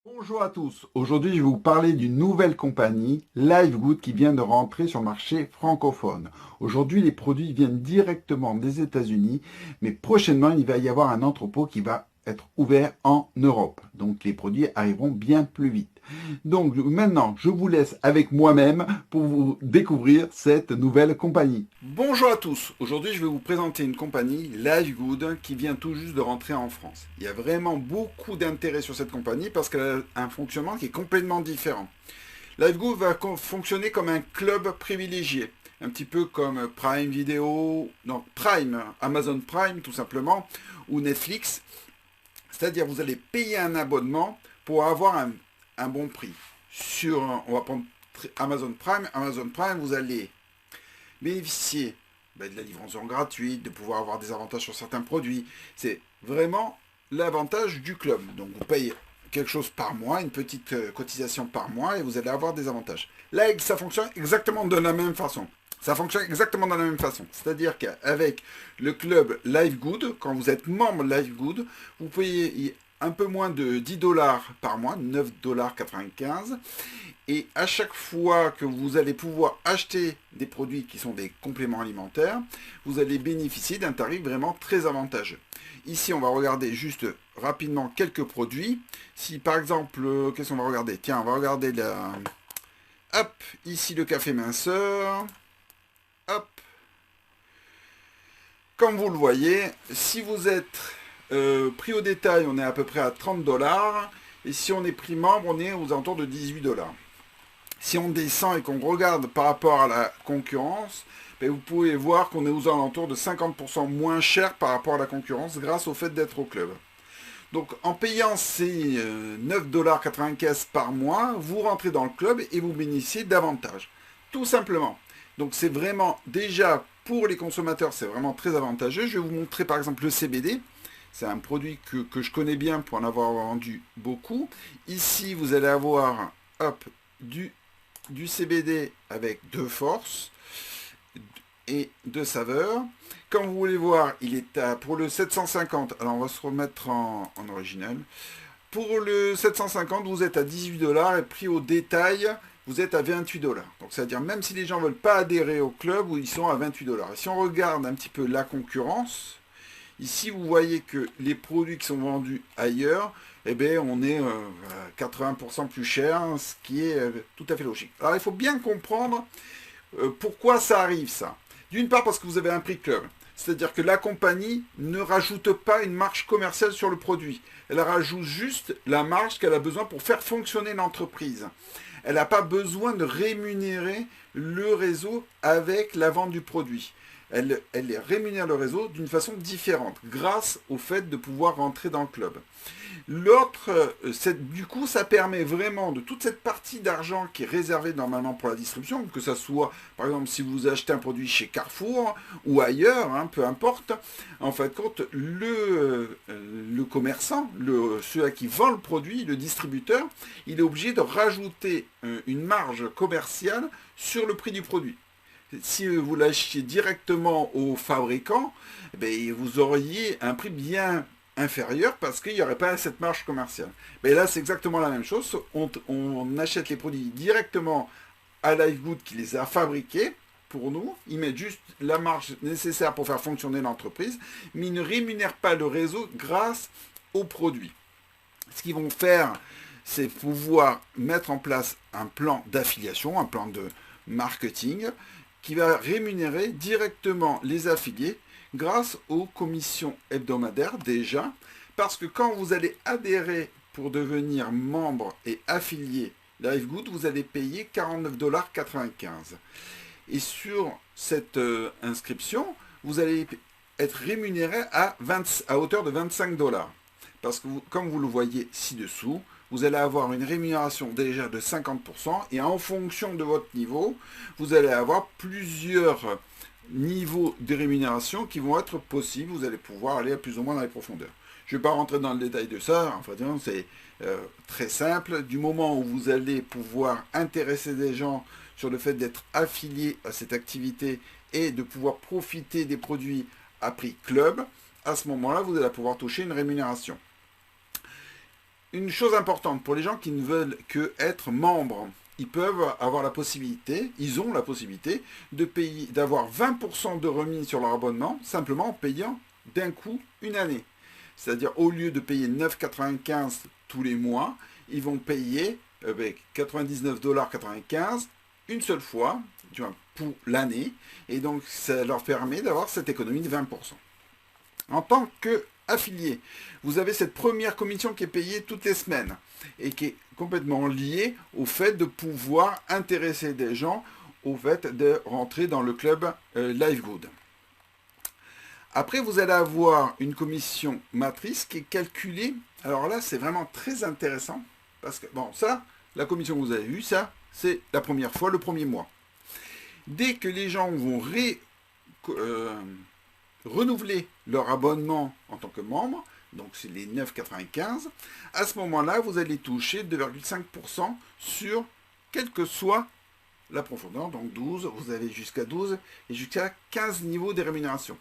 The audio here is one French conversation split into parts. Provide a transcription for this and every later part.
Bonjour à tous, aujourd'hui je vais vous parler d'une nouvelle compagnie, Livegood, qui vient de rentrer sur le marché francophone. Aujourd'hui les produits viennent directement des États-Unis, mais prochainement il va y avoir un entrepôt qui va être ouvert en Europe. Donc les produits arriveront bien plus vite. Donc maintenant je vous laisse avec moi-même pour vous découvrir cette nouvelle compagnie. Bonjour à tous, aujourd'hui je vais vous présenter une compagnie, Livegood, qui vient tout juste de rentrer en France. Il y a vraiment beaucoup d'intérêt sur cette compagnie parce qu'elle a un fonctionnement qui est complètement différent. Livegood va fonctionner comme un club privilégié, un petit peu comme Prime Video, non Prime, Amazon Prime tout simplement, ou Netflix. C'est-à-dire vous allez payer un abonnement pour avoir un bon prix. On va prendre Amazon Prime. Amazon Prime, vous allez bénéficier de la livraison gratuite, de pouvoir avoir des avantages sur certains produits. C'est vraiment l'avantage du club. Donc vous payez quelque chose par mois, une petite cotisation par mois, et vous allez avoir des avantages. Là, ça fonctionne exactement de la même façon. Ça fonctionne exactement de la même façon. C'est-à-dire qu'avec le club Livegood, quand vous êtes membre Livegood, vous payez un peu moins de 10 dollars par mois, 9,95 $. Et à chaque fois que vous allez pouvoir acheter des produits qui sont des compléments alimentaires, vous allez bénéficier d'un tarif vraiment très avantageux. Ici, on va regarder juste rapidement quelques produits. Si par exemple, qu'est-ce qu'on va regarder? Tiens, on va regarder Hop, ici le café minceur. Hop. Comme vous le voyez, si vous êtes prix au détail, on est à peu près à 30 dollars. Et si on est prix membre, on est aux alentours de 18 dollars. Si on descend et qu'on regarde par rapport à la concurrence, vous pouvez voir qu'on est aux alentours de 50% moins cher par rapport à la concurrence grâce au fait d'être au club. Donc en payant ces 9,95 $ par mois, vous rentrez dans le club et vous bénéficiez davantage. Tout simplement. Donc c'est vraiment déjà pour les consommateurs, c'est vraiment très avantageux. Je vais vous montrer par exemple le CBD. C'est un produit que je connais bien pour en avoir vendu beaucoup. Ici, vous allez avoir hop, du CBD avec deux forces et deux saveurs. Comme vous voulez voir, il est pour le 750. Alors on va se remettre en original. Pour le 750, vous êtes à 18 dollars et prix au détail, vous êtes à 28 dollars. Donc c'est-à-dire même si les gens ne veulent pas adhérer au club, ils sont à 28 dollars. Et si on regarde un petit peu la concurrence, ici vous voyez que les produits qui sont vendus ailleurs, eh bien, on est 80% plus cher, ce qui est tout à fait logique. Alors il faut bien comprendre pourquoi ça arrive ça. D'une part parce que vous avez un prix club. C'est-à-dire que la compagnie ne rajoute pas une marge commerciale sur le produit. Elle rajoute juste la marge qu'elle a besoin pour faire fonctionner l'entreprise. Elle n'a pas besoin de rémunérer le réseau avec la vente du produit. Elle rémunère le réseau d'une façon différente, grâce au fait de pouvoir rentrer dans le club. L'autre, du coup, ça permet vraiment de toute cette partie d'argent qui est réservée normalement pour la distribution, que ce soit, par exemple, si vous achetez un produit chez Carrefour ou ailleurs, hein, peu importe, en fin de compte, le commerçant, celui qui vend le produit, le distributeur, il est obligé de rajouter une marge commerciale sur le prix du produit. Si vous l'achetiez directement au fabricant, vous auriez un prix bien inférieur parce qu'il n'y aurait pas cette marge commerciale. Mais là, c'est exactement la même chose. On achète les produits directement à Livegood qui les a fabriqués pour nous. Ils mettent juste la marge nécessaire pour faire fonctionner l'entreprise, mais ils ne rémunèrent pas le réseau grâce aux produits. Ce qu'ils vont faire, c'est pouvoir mettre en place un plan d'affiliation, un plan de marketing qui va rémunérer directement les affiliés grâce aux commissions hebdomadaires déjà, parce que quand vous allez adhérer pour devenir membre et affilié Livegood, vous allez payer 49,95 $. Et sur cette inscription, vous allez être rémunéré à hauteur de 25 dollars. Parce que comme vous le voyez ci-dessous, vous allez avoir une rémunération déjà de 50% et en fonction de votre niveau, vous allez avoir plusieurs niveaux de rémunération qui vont être possibles. Vous allez pouvoir aller plus ou moins dans les profondeurs. Je ne vais pas rentrer dans le détail de ça, enfin, c'est très simple. Du moment où vous allez pouvoir intéresser des gens sur le fait d'être affilié à cette activité et de pouvoir profiter des produits à prix club, à ce moment-là, vous allez pouvoir toucher une rémunération. une chose importante pour les gens qui ne veulent que être membres, ils peuvent avoir la possibilité, ils ont la possibilité de payer, d'avoir 20% de remise sur leur abonnement, simplement en payant d'un coup une année. C'est-à-dire au lieu de payer 9,95 tous les mois, ils vont payer 99,95 $ une seule fois, pour l'année, et donc ça leur permet d'avoir cette économie de 20%. En tant qu'affilié, vous avez cette première commission qui est payée toutes les semaines et qui est complètement liée au fait de pouvoir intéresser des gens au fait de rentrer dans le club LiveGood. Après, vous allez avoir une commission matrice qui est calculée. Alors là, c'est vraiment très intéressant parce que, bon, ça, la commission que vous avez vue, ça, c'est la première fois, le premier mois. Dès que les gens vont renouveler leur abonnement en tant que membre, donc c'est les 9,95, à ce moment-là, vous allez toucher 2,5% sur quelle que soit la profondeur, donc 12, vous avez jusqu'à 12 et jusqu'à 15 niveaux des rémunérations.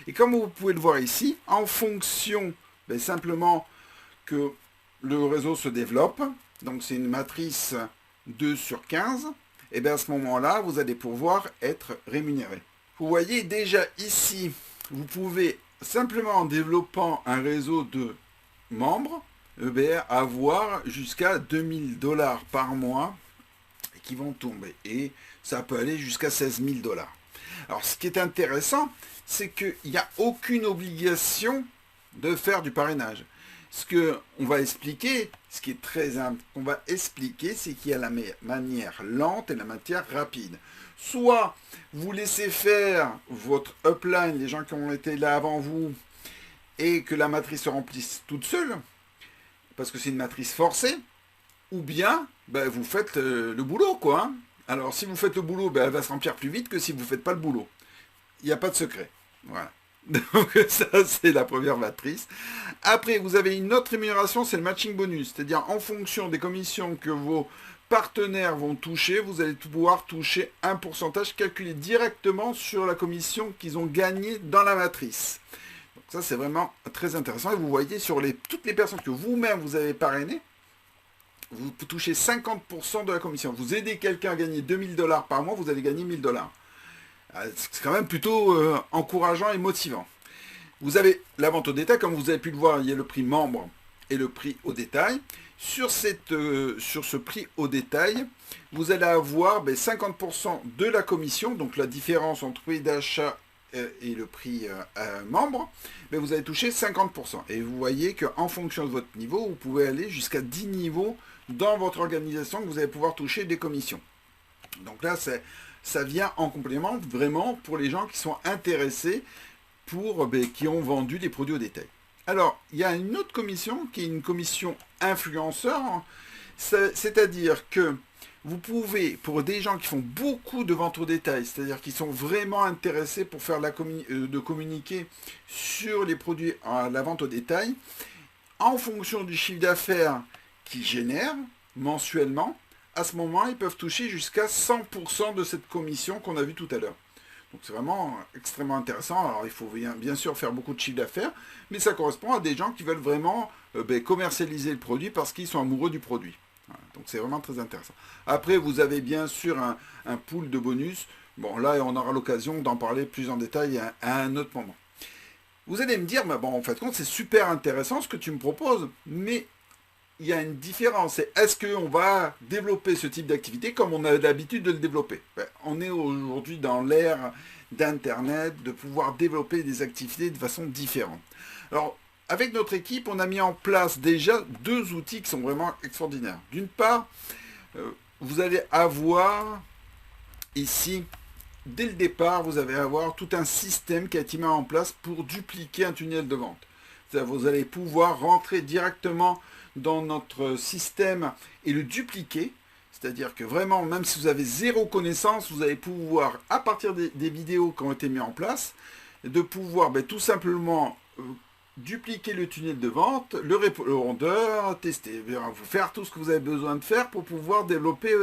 Et comme vous pouvez le voir ici, en fonction simplement que le réseau se développe, donc c'est une matrice 2 sur 15, et bien à ce moment-là, vous allez pouvoir être rémunéré. Vous voyez déjà ici, vous pouvez simplement en développant un réseau de membres, avoir jusqu'à 2000 $ par mois qui vont tomber. Et ça peut aller jusqu'à 16 000 $. Alors ce qui est intéressant, c'est qu'il n'y a aucune obligation de faire du parrainage. Ce qu'on va expliquer, ce qui est très important, qu'on va expliquer, c'est qu'il y a la manière lente et la manière rapide. Soit vous laissez faire votre upline, les gens qui ont été là avant vous, et que la matrice se remplisse toute seule, parce que c'est une matrice forcée, ou bien vous faites le boulot, quoi. Hein. Alors si vous faites le boulot, elle va se remplir plus vite que si vous ne faites pas le boulot. Il n'y a pas de secret. Voilà. Donc ça, c'est la première matrice. Après, vous avez une autre rémunération, c'est le matching bonus. C'est-à-dire, en fonction des commissions que vos partenaires vont toucher, vous allez pouvoir toucher un pourcentage calculé directement sur la commission qu'ils ont gagnée dans la matrice. Donc ça, c'est vraiment très intéressant. Et vous voyez, sur toutes les personnes que vous-même vous avez parrainées, vous touchez 50% de la commission. Vous aidez quelqu'un à gagner 2000 $ par mois, vous allez gagner 1000 $. C'est quand même plutôt encourageant et motivant. Vous avez la vente au détail, comme vous avez pu le voir, il y a le prix membre et le prix au détail. Sur ce prix au détail, vous allez avoir 50% de la commission, donc la différence entre prix d'achat et le prix membre, vous allez toucher 50%. Et vous voyez qu'en fonction de votre niveau, vous pouvez aller jusqu'à 10 niveaux dans votre organisation que vous allez pouvoir toucher des commissions. Donc là, ça vient en complément vraiment pour les gens qui sont intéressés, qui ont vendu des produits au détail. Alors, il y a une autre commission qui est une commission influenceur, c'est-à-dire que vous pouvez, pour des gens qui font beaucoup de ventes au détail, c'est-à-dire qui sont vraiment intéressés pour faire de communiquer sur les produits à la vente au détail, en fonction du chiffre d'affaires qu'ils génèrent mensuellement, à ce moment, ils peuvent toucher jusqu'à 100% de cette commission qu'on a vue tout à l'heure. Donc c'est vraiment extrêmement intéressant. Alors il faut bien sûr faire beaucoup de chiffre d'affaires, mais ça correspond à des gens qui veulent vraiment commercialiser le produit parce qu'ils sont amoureux du produit. Voilà. Donc c'est vraiment très intéressant. Après, vous avez bien sûr un pool de bonus. Bon, là, on aura l'occasion d'en parler plus en détail à un autre moment. Vous allez me dire, en fait, c'est super intéressant ce que tu me proposes, mais il y a une différence. Est-ce qu'on va développer ce type d'activité comme on a l'habitude de le développer? On est aujourd'hui dans l'ère d'Internet, de pouvoir développer des activités de façon différente. Alors, avec notre équipe, on a mis en place déjà 2 outils qui sont vraiment extraordinaires. D'une part, vous allez avoir ici, dès le départ, vous allez avoir tout un système qui a été mis en place pour dupliquer un tunnel de vente. C'est-à-dire, vous allez pouvoir rentrer directement dans notre système et le dupliquer, c'est-à-dire que vraiment, même si vous avez zéro connaissance, vous allez pouvoir, à partir des vidéos qui ont été mises en place, de pouvoir tout simplement dupliquer le tunnel de vente, le répondeur, tester, vous faire tout ce que vous avez besoin de faire pour pouvoir développer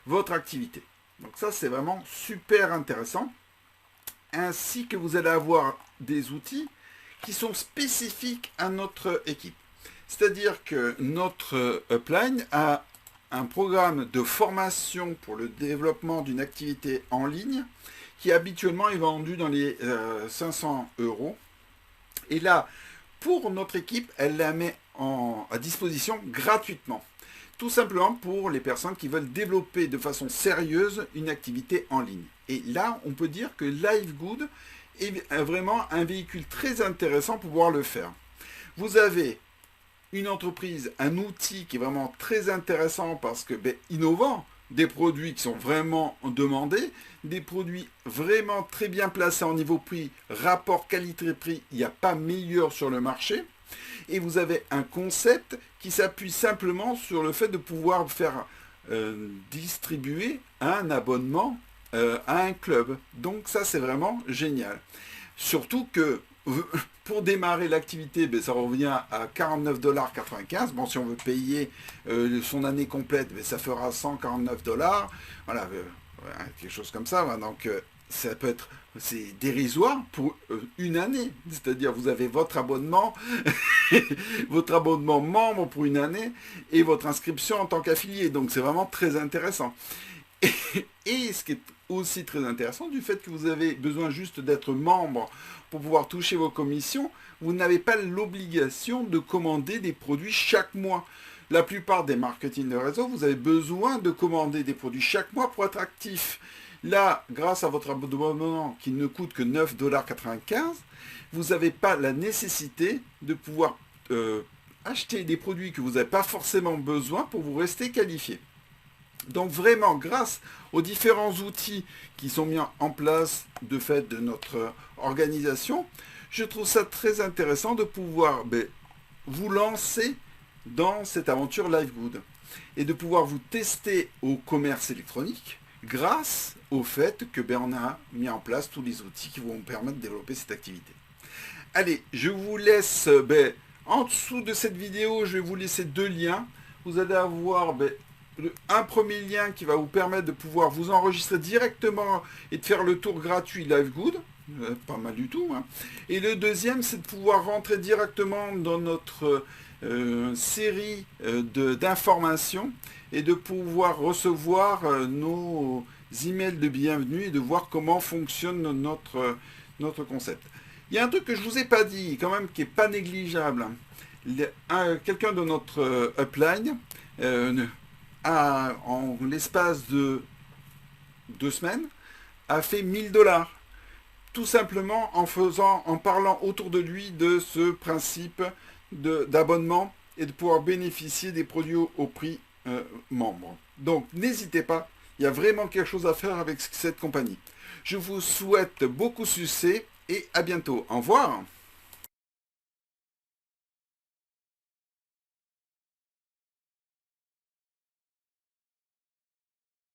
votre activité. Donc ça, c'est vraiment super intéressant, ainsi que vous allez avoir des outils qui sont spécifiques à notre équipe. C'est-à-dire que notre upline a un programme de formation pour le développement d'une activité en ligne qui habituellement est vendu dans les 500 euros. Et là, pour notre équipe, elle la met à disposition gratuitement. Tout simplement pour les personnes qui veulent développer de façon sérieuse une activité en ligne. Et là, on peut dire que Livegood est vraiment un véhicule très intéressant pour pouvoir le faire. Vous avez une entreprise, un outil qui est vraiment très intéressant parce que innovant, des produits qui sont vraiment demandés, des produits vraiment très bien placés en niveau prix, rapport qualité-prix, il n'y a pas meilleur sur le marché. Et vous avez un concept qui s'appuie simplement sur le fait de pouvoir faire distribuer un abonnement à un club. Donc ça, c'est vraiment génial. Surtout que pour démarrer l'activité, ça revient à 49,95 $. Bon, si on veut payer son année complète, ça fera 149 $. Voilà, quelque chose comme ça. Donc ça peut être, c'est dérisoire pour une année. C'est-à-dire vous avez votre abonnement, votre abonnement membre pour une année et votre inscription en tant qu'affilié. Donc c'est vraiment très intéressant. Et ce qui est aussi très intéressant, du fait que vous avez besoin juste d'être membre pour pouvoir toucher vos commissions, vous n'avez pas l'obligation de commander des produits chaque mois. La plupart des marketing de réseau, vous avez besoin de commander des produits chaque mois pour être actif. Là, grâce à votre abonnement qui ne coûte que 9,95 $, vous n'avez pas la nécessité de pouvoir acheter des produits que vous n'avez pas forcément besoin pour vous rester qualifié. Donc vraiment, grâce aux différents outils qui sont mis en place de fait de notre organisation, je trouve ça très intéressant de pouvoir vous lancer dans cette aventure Livegood et de pouvoir vous tester au commerce électronique grâce au fait que on a mis en place tous les outils qui vont vous permettre de développer cette activité. Allez, je vous laisse en dessous de cette vidéo, je vais vous laisser deux liens. Vous allez avoir un premier lien qui va vous permettre de pouvoir vous enregistrer directement et de faire le tour gratuit Livegood, pas mal du tout. Et le deuxième, c'est de pouvoir rentrer directement dans notre série d'informations et de pouvoir recevoir nos emails de bienvenue et de voir comment fonctionne notre concept. Il y a un truc que je ne vous ai pas dit, quand même, qui n'est pas négligeable. Quelqu'un de notre upline en l'espace de 2 semaines, a fait 1 000 $. Tout simplement en parlant autour de lui de ce principe d'abonnement et de pouvoir bénéficier des produits au prix membre. Donc n'hésitez pas, il y a vraiment quelque chose à faire avec cette compagnie. Je vous souhaite beaucoup de succès et à bientôt. Au revoir.